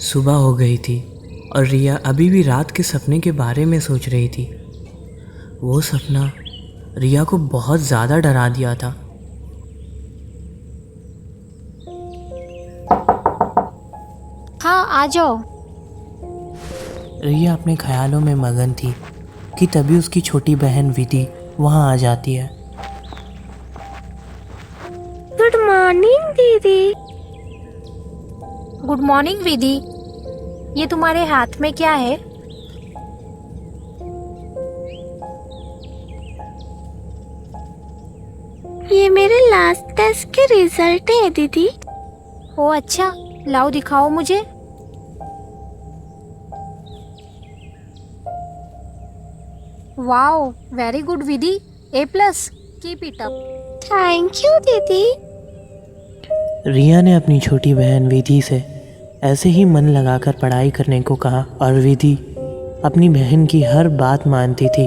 सुबह हो गई थी और रिया अभी भी रात के सपने के बारे में सोच रही थी। वो सपना रिया को बहुत ज़्यादा डरा दिया था। हाँ, आ जाओ। रिया अपने ख्यालों में मगन थी कि तभी उसकी छोटी बहन विधि वहाँ आ जाती है। गुड मॉर्निंग दीदी। गुड मॉर्निंग विधि। ये तुम्हारे हाथ में क्या है? ये मेरे लास्ट टेस्ट के रिजल्ट है दीदी। ओ अच्छा, लाओ दिखाओ मुझे। Wow, very good Vidhi. A+, keep it up. Thank you दीदी। रिया ने अपनी छोटी बहन विधि से ऐसे ही मन लगाकर पढ़ाई करने को कहा और विधि अपनी बहन की हर बात मानती थी।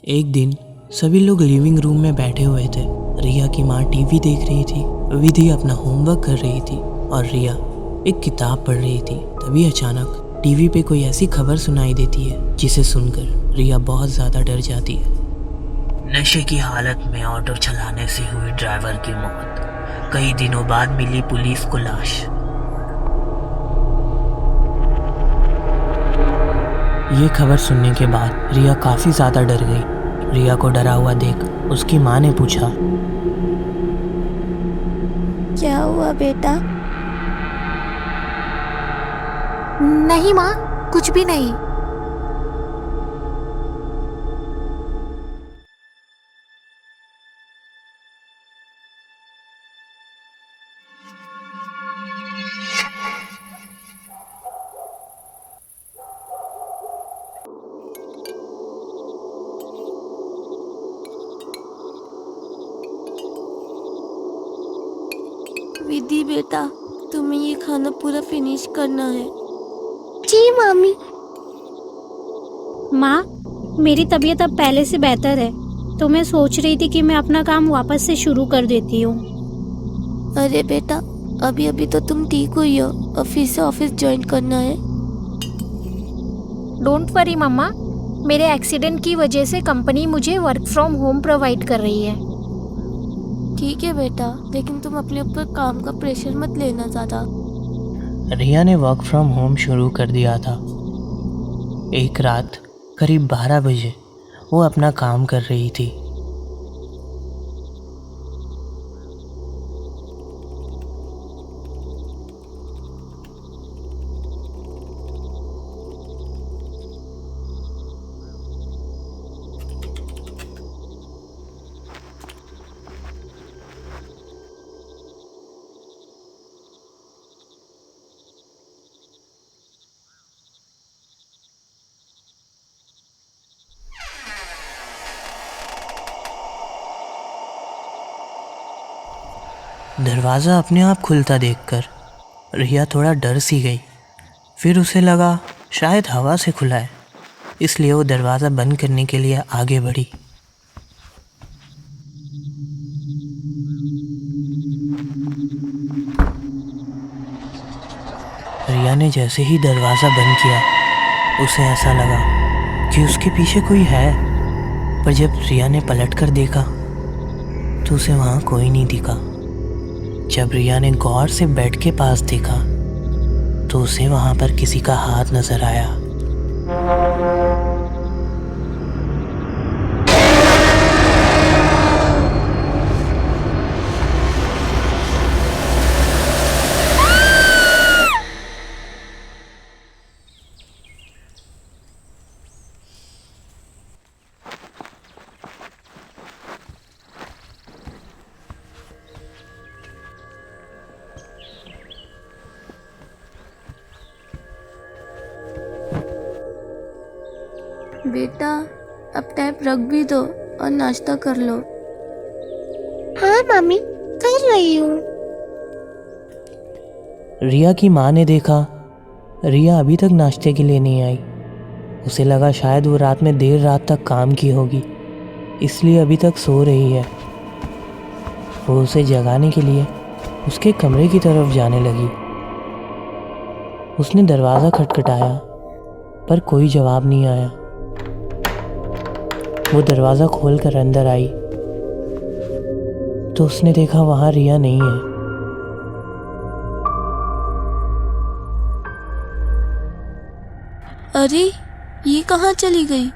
एक दिन सभी लोग लिविंग रूम में बैठे हुए थे। रिया की माँ टीवी देख रही थी, विधि अपना होमवर्क कर रही थी और रिया एक किताब पढ़ रही थी। तभी अचानक टीवी पे कोई ऐसी खबर सुनाई देती है जिसे सुनकर रिया बहुत ज़्यादा डर जाती है। नशे की हालत में ऑटो चलाने से हुई ड्राइवर की मौत, कई दिनों बाद मिली पुलिस को लाश। ये खबर सुनने के बाद रिया काफ़ी ज़्यादा डर गई। रिया को डरा हुआ देख उसकी माँ ने पूछा, क्या हुआ बेटा? नहीं माँ, कुछ भी नहीं। विधि बेटा, तुम्हें ये खाना पूरा फिनिश करना है। जी मम्मी। माँ, मेरी तबीयत अब पहले से बेहतर है, तो मैं सोच रही थी कि मैं अपना काम वापस से शुरू कर देती हूँ। अरे बेटा, अभी अभी तो तुम ठीक हुई हो और फिर से ऑफिस ज्वाइन करना है। डोंट वरी मम्मा, मेरे एक्सीडेंट की वजह से कंपनी मुझे वर्क फ्रॉम होम प्रोवाइड कर रही है। ठीक है बेटा, लेकिन तुम अपने ऊपर काम का प्रेशर मत लेना ज़्यादा। रिया ने वर्क फ्रॉम होम शुरू कर दिया था। एक रात करीब 12 बजे वो अपना काम कर रही थी। दरवाज़ा अपने आप खुलता देखकर रिया थोड़ा डर सी गई। फिर उसे लगा शायद हवा से खुला है, इसलिए वो दरवाज़ा बंद करने के लिए आगे बढ़ी। रिया ने जैसे ही दरवाज़ा बंद किया उसे ऐसा लगा कि उसके पीछे कोई है, पर जब रिया ने पलटकर देखा तो उसे वहाँ कोई नहीं दिखा। जब रिया ने गौर से बेड के पास देखा तो उसे वहाँ पर किसी का हाथ नजर आया। बेटा, अब टैप रख भी दो और नाश्ता कर लो। हाँ मम्मी, कर रही हूँ। रिया की माँ ने देखा रिया अभी तक नाश्ते के लिए नहीं आई। उसे लगा शायद वो रात में देर रात तक काम की होगी, इसलिए अभी तक सो रही है। वो उसे जगाने के लिए उसके कमरे की तरफ जाने लगी। उसने दरवाज़ा खटखटाया पर कोई जवाब नहीं आया। वो दरवाज़ा खोलकर अंदर आई तो उसने देखा वहाँ रिया नहीं है। अरे ये कहाँ चली गई?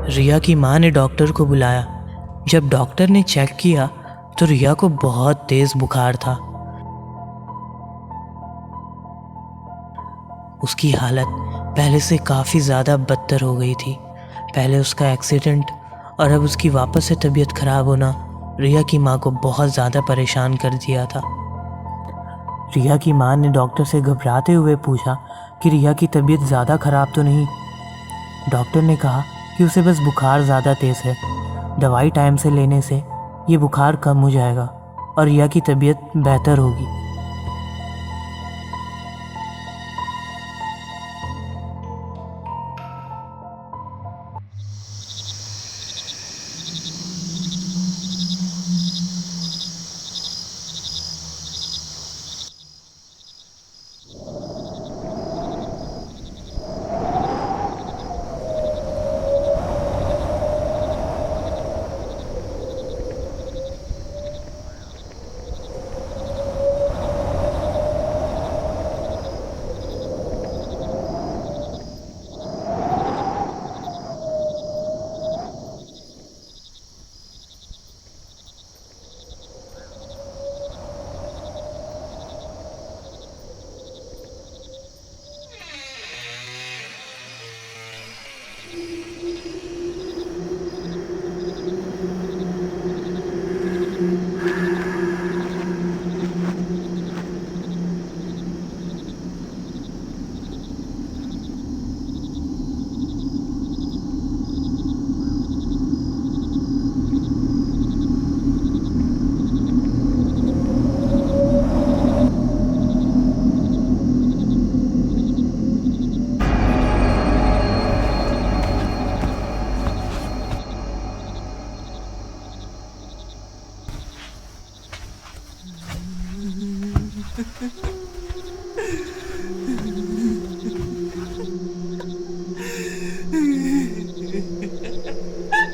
रिया की माँ ने डॉक्टर को बुलाया। जब डॉक्टर ने चेक किया तो रिया को बहुत तेज बुखार था। उसकी हालत पहले से काफ़ी ज़्यादा बदतर हो गई थी। पहले उसका एक्सीडेंट और अब उसकी वापस से तबीयत खराब होना रिया की माँ को बहुत ज़्यादा परेशान कर दिया था। रिया की माँ ने डॉक्टर से घबराते हुए पूछा कि रिया की तबीयत ज़्यादा ख़राब तो नहीं। डॉक्टर ने कहा कि उसे बस बुखार ज़्यादा तेज़ है, दवाई टाइम से लेने से ये बुखार कम हो जाएगा और रिया की तबीयत बेहतर होगी।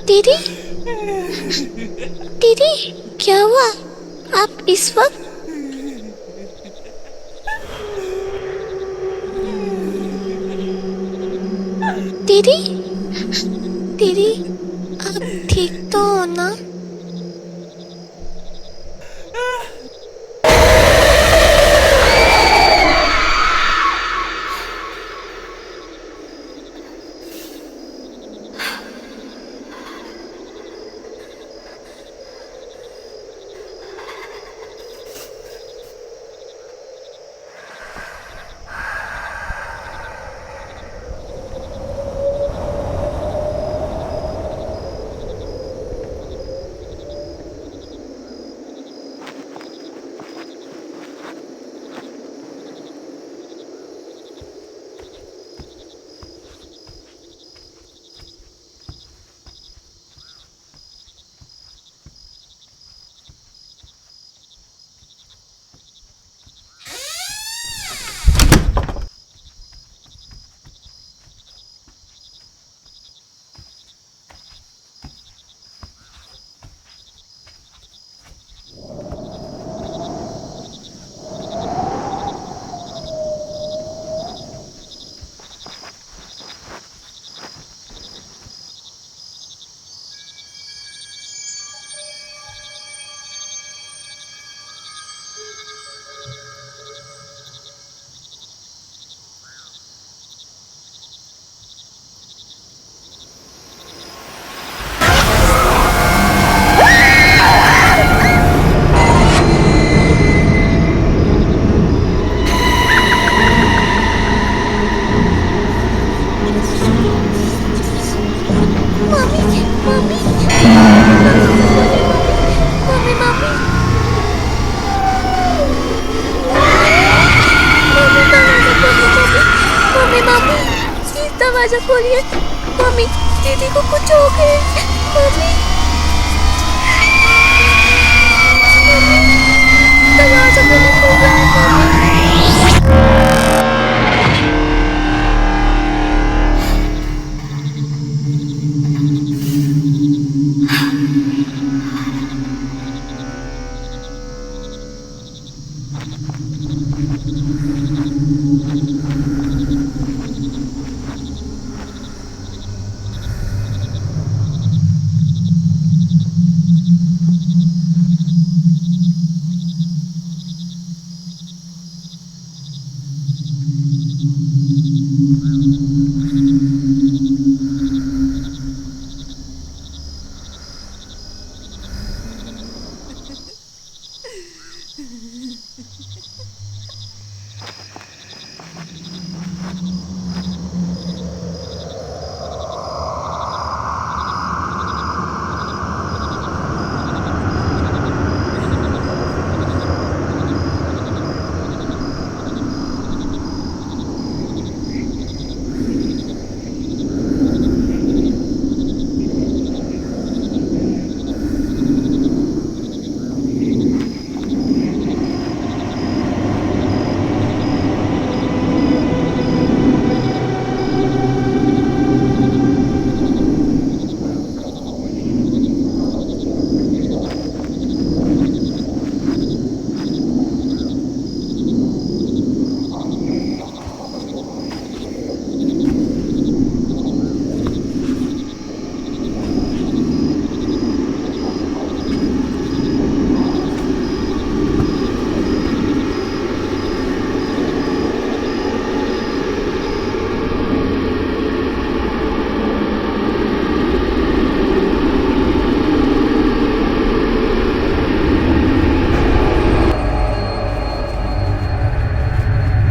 दीदी, दीदी क्या हुआ? आप इस वक्त? दीदी, दीदी आप ठीक तो हो ना?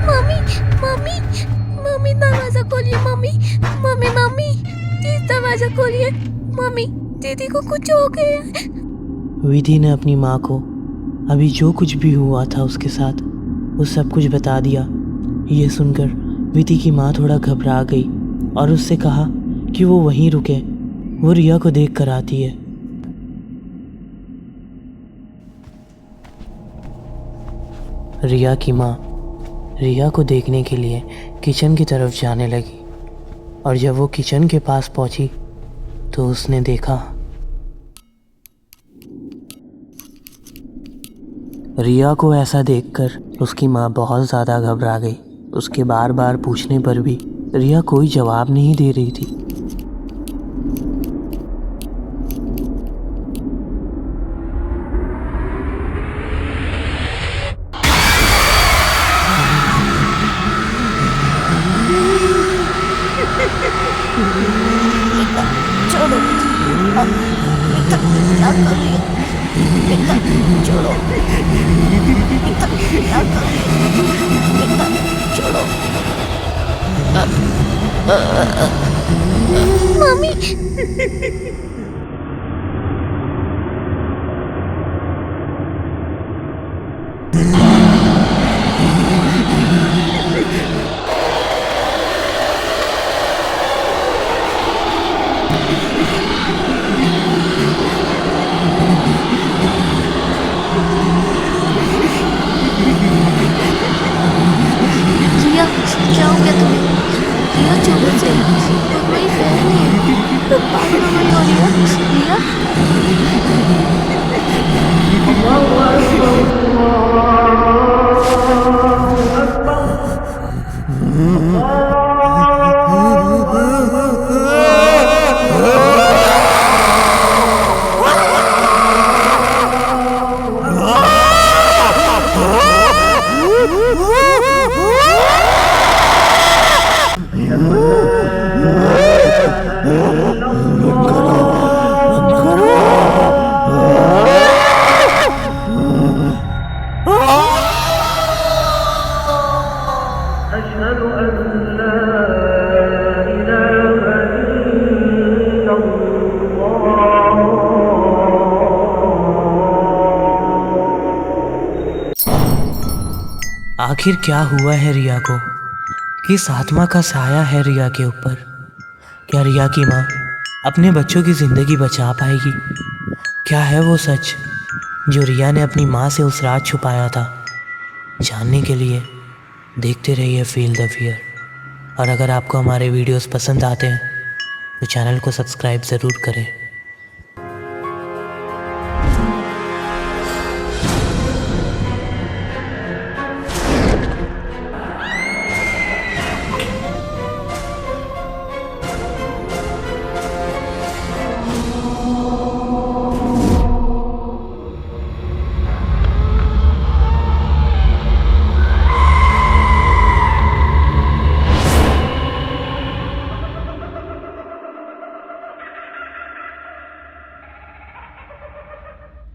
मम्मी मम्मी मम्मी दरवाजा खोलिए। मम्मी मम्मी मम्मी प्लीज दरवाजा खोलिए। मम्मी दीदी को कुछ हो गया है। विधि ने अपनी माँ को अभी जो कुछ भी हुआ था उसके साथ वो सब कुछ बता दिया। ये सुनकर विधि की माँ थोड़ा घबरा गई और उससे कहा कि वो वहीं रुके, वो रिया को देख कर आती है। रिया की माँ रिया को देखने के लिए किचन की तरफ जाने लगी और जब वो किचन के पास पहुंची तो उसने देखा रिया को ऐसा देखकर उसकी माँ बहुत ज़्यादा घबरा गई। उसके बार बार पूछने पर भी रिया कोई जवाब नहीं दे रही थी। छोड़ो बेटा, क्या कर रही हो बेटा? छोड़ो बेटा, क्या कर रही हो बेटा? छोड़ो। मम्मी रिया, क्या हो गया तुम्हें? रिया चुप से, तुम्हारी बहन है, तो पागल हो गई हो रिया? आखिर क्या हुआ है रिया को? किस आत्मा का साया है रिया के ऊपर? क्या रिया की माँ अपने बच्चों की ज़िंदगी बचा पाएगी? क्या है वो सच जो रिया ने अपनी माँ से उस रात छुपाया था? जानने के लिए देखते रहिए फील द फियर। और अगर आपको हमारे वीडियोस पसंद आते हैं तो चैनल को सब्सक्राइब ज़रूर करें।